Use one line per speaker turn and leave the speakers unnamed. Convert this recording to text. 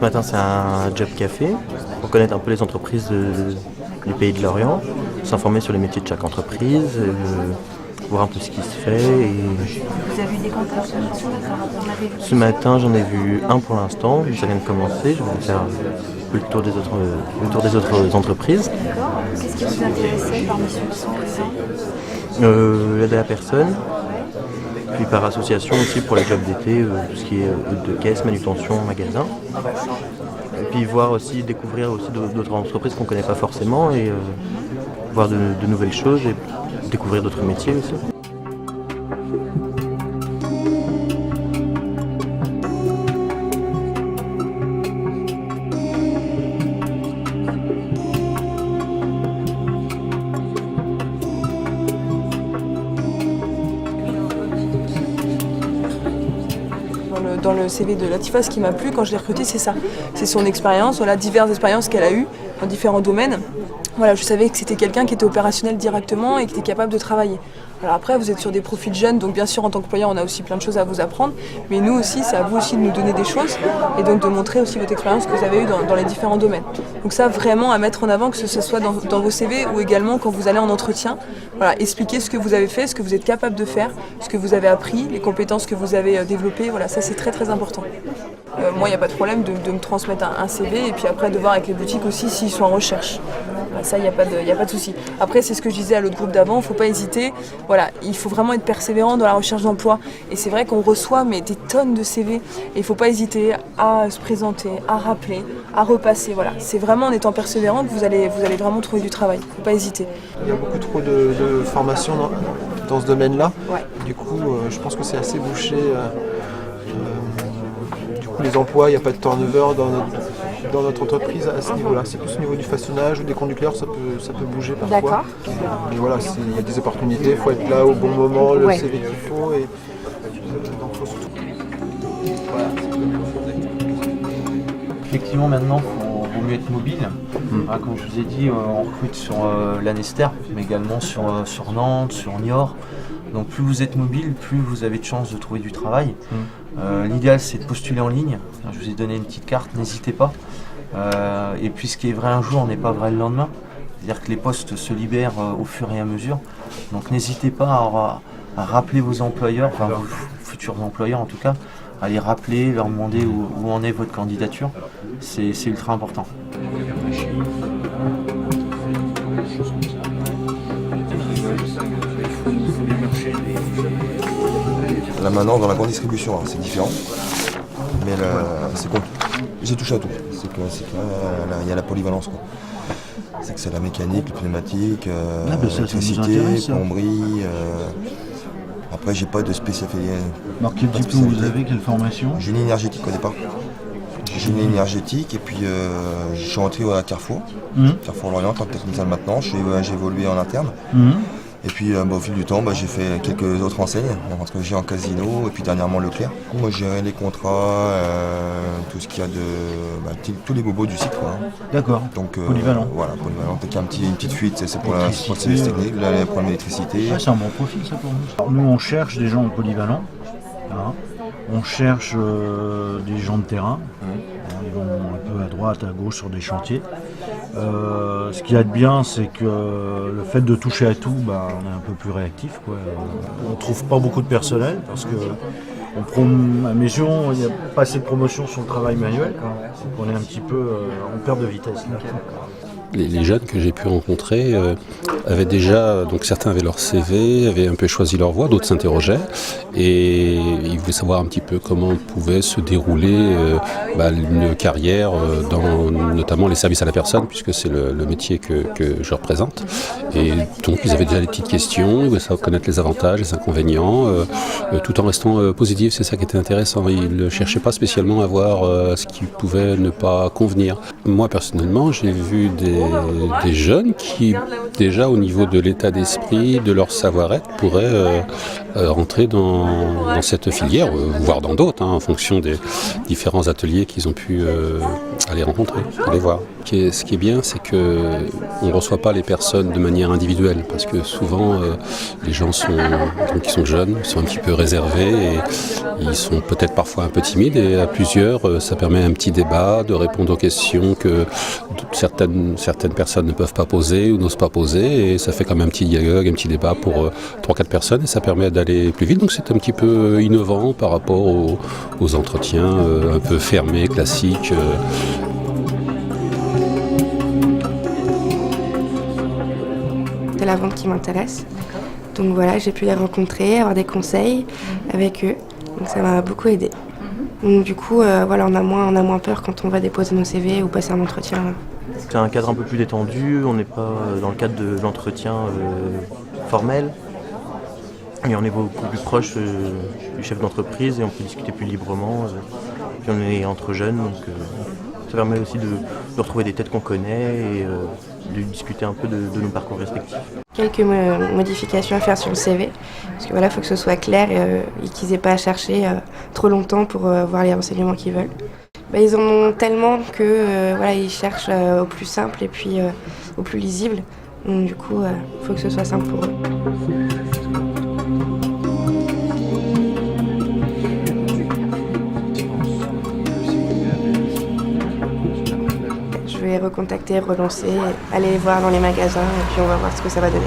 matin, c'est un job café pour connaître un peu les entreprises du pays de l'Orient, s'informer sur les métiers de chaque entreprise, voir un peu ce qui se fait.
Vous avez eu des contacts
Ce matin, j'en ai vu un pour l'instant, ça vient de commencer. Je vais faire le tour des autres entreprises.
D'accord. Qu'est-ce qui vous intéressait parmi ceux qui sont présents?
L'aide à la personne, puis par association aussi pour les jobs d'été, tout ce qui est de caisse, manutention, magasin. Et puis découvrir aussi d'autres entreprises qu'on ne connaît pas forcément et voir de nouvelles choses et découvrir d'autres métiers aussi.
Dans le CV de Latifa, ce qui m'a plu quand je l'ai recrutée, c'est ça. C'est son expérience, diverses expériences qu'elle a eues dans différents domaines. Voilà, je savais que c'était quelqu'un qui était opérationnel directement et qui était capable de travailler. Alors après, vous êtes sur des profils jeunes, donc bien sûr, en tant qu'employeur, on a aussi plein de choses à vous apprendre. Mais nous aussi, c'est à vous aussi de nous donner des choses et donc de montrer aussi votre expérience que vous avez eue dans les différents domaines. Donc ça, vraiment à mettre en avant, que ce soit dans vos CV ou également quand vous allez en entretien. Voilà, expliquer ce que vous avez fait, ce que vous êtes capable de faire, ce que vous avez appris, les compétences que vous avez développées. Voilà, ça c'est très très important. Moi, il n'y a pas de problème de me transmettre un CV et puis après de voir avec les boutiques aussi s'ils sont en recherche. Ça, il n'y a pas de souci. Après, c'est ce que je disais à l'autre groupe d'avant, il ne faut pas hésiter. Voilà, il faut vraiment être persévérant dans la recherche d'emploi. Et c'est vrai qu'on reçoit des tonnes de CV. Et il ne faut pas hésiter à se présenter, à rappeler, à repasser. Voilà, c'est vraiment en étant persévérant que vous allez vraiment trouver du travail. Il ne faut pas hésiter.
Il y a beaucoup trop de formation dans ce domaine-là.
Ouais.
Du coup, je pense que c'est assez bouché. Les emplois, il n'y a pas de turnover dans notre entreprise à ce niveau-là. C'est plus au niveau du façonnage ou des conducteurs, ça peut bouger parfois.
D'accord.
Mais voilà, il y a des opportunités, il faut être là au bon moment, le CV qu'il faut. Et donc, faut surtout...
Effectivement, maintenant, il vaut mieux être mobile. Comme je vous ai dit, on recrute sur l'Annester, mais également sur Nantes, sur Niort. Donc plus vous êtes mobile, plus vous avez de chances de trouver du travail. L'idéal, c'est de postuler en ligne. Je vous ai donné une petite carte, n'hésitez pas. Et puis ce qui est vrai un jour n'est pas vrai le lendemain. C'est-à-dire que les postes se libèrent au fur et à mesure. Donc n'hésitez pas à rappeler vos employeurs, enfin vos futurs employeurs en tout cas, à les rappeler, leur demander où en est votre candidature. C'est ultra important.
Là maintenant dans la grande distribution, c'est différent, mais c'est con. J'ai touché à tout. C'est que là, il y a la polyvalence quoi. C'est que c'est la mécanique, le pneumatique, l'électricité, plomberie. Après j'ai pas de spécialité.
Alors quel diplôme vous avez, quelle formation?
Génie énergétique au départ. Génie énergétique et puis je suis rentré à Carrefour, Carrefour Lorient en tant que technicien de maintenance. J'ai évolué en interne. Et puis au fil du temps, j'ai fait quelques autres enseignes, entre Géant Casino et puis dernièrement Leclerc. Moi j'ai géré les contrats, tout ce qu'il y a de... tous les bobos du site.
D'accord,
donc,
polyvalent.
Voilà, polyvalent. Dès qu'il y a une petite fuite, c'est pour le service technique, les problèmes d'électricité.
C'est un bon profil ça pour nous. Alors, nous on cherche des gens polyvalents, on cherche des gens de terrain. Ils vont un peu à droite, à gauche sur des chantiers. Ce qu'il y a de bien, c'est que le fait de toucher à tout, on est un peu plus réactif. On ne trouve pas beaucoup de personnel parce que à mes yeux, il n'y a pas assez de promotion sur le travail manuel. Donc on est un petit peu en perte de vitesse.
Les jeunes que j'ai pu rencontrer avaient déjà, donc certains avaient leur CV, avaient un peu choisi leur voie, d'autres s'interrogeaient et ils voulaient savoir un petit peu comment pouvait se dérouler une carrière dans notamment les services à la personne, puisque c'est le métier que je représente. Et donc ils avaient déjà des petites questions, ils voulaient savoir connaître les avantages, les inconvénients, tout en restant positifs. C'est ça qui était intéressant. Ils ne cherchaient pas spécialement à voir ce qui pouvait ne pas convenir. Moi personnellement, j'ai vu des jeunes qui, déjà au niveau de l'état d'esprit, de leur savoir-être, pourraient rentrer dans cette filière, voire dans d'autres, en fonction des différents ateliers qu'ils ont pu aller rencontrer, aller voir. Ce qui est bien, c'est qu'on ne reçoit pas les personnes de manière individuelle, parce que souvent les gens qui sont jeunes sont un petit peu réservés et ils sont peut-être parfois un peu timides, et à plusieurs ça permet un petit débat, de répondre aux questions que certaines personnes ne peuvent pas poser ou n'osent pas poser, et ça fait comme un petit dialogue, un petit débat pour 3-4 personnes, et ça permet d'aller plus vite. Donc c'est un petit peu innovant par rapport aux entretiens un peu fermés, classiques.
C'est la vente qui m'intéresse. Donc voilà, j'ai pu les rencontrer, avoir des conseils avec eux. Donc ça m'a beaucoup aidé. Donc du coup, voilà, on a moins peur quand on va déposer nos CV ou passer un entretien.
C'est un cadre un peu plus détendu, on n'est pas dans le cadre de l'entretien formel. Et on est beaucoup plus proche du chef d'entreprise et on peut discuter plus librement. Puis on est entre jeunes, donc ça permet aussi de retrouver des têtes qu'on connaît et de discuter un peu de nos parcours respectifs.
Quelques modifications à faire sur le CV, parce que voilà, faut que ce soit clair et qu'ils n'aient pas à chercher trop longtemps pour voir les renseignements qu'ils veulent. Ils en ont tellement que voilà, ils cherchent au plus simple et puis au plus lisible. Donc du coup, faut que ce soit simple pour eux. Je vais recontacter, relancer, aller voir dans les magasins et puis on va voir ce que ça va donner.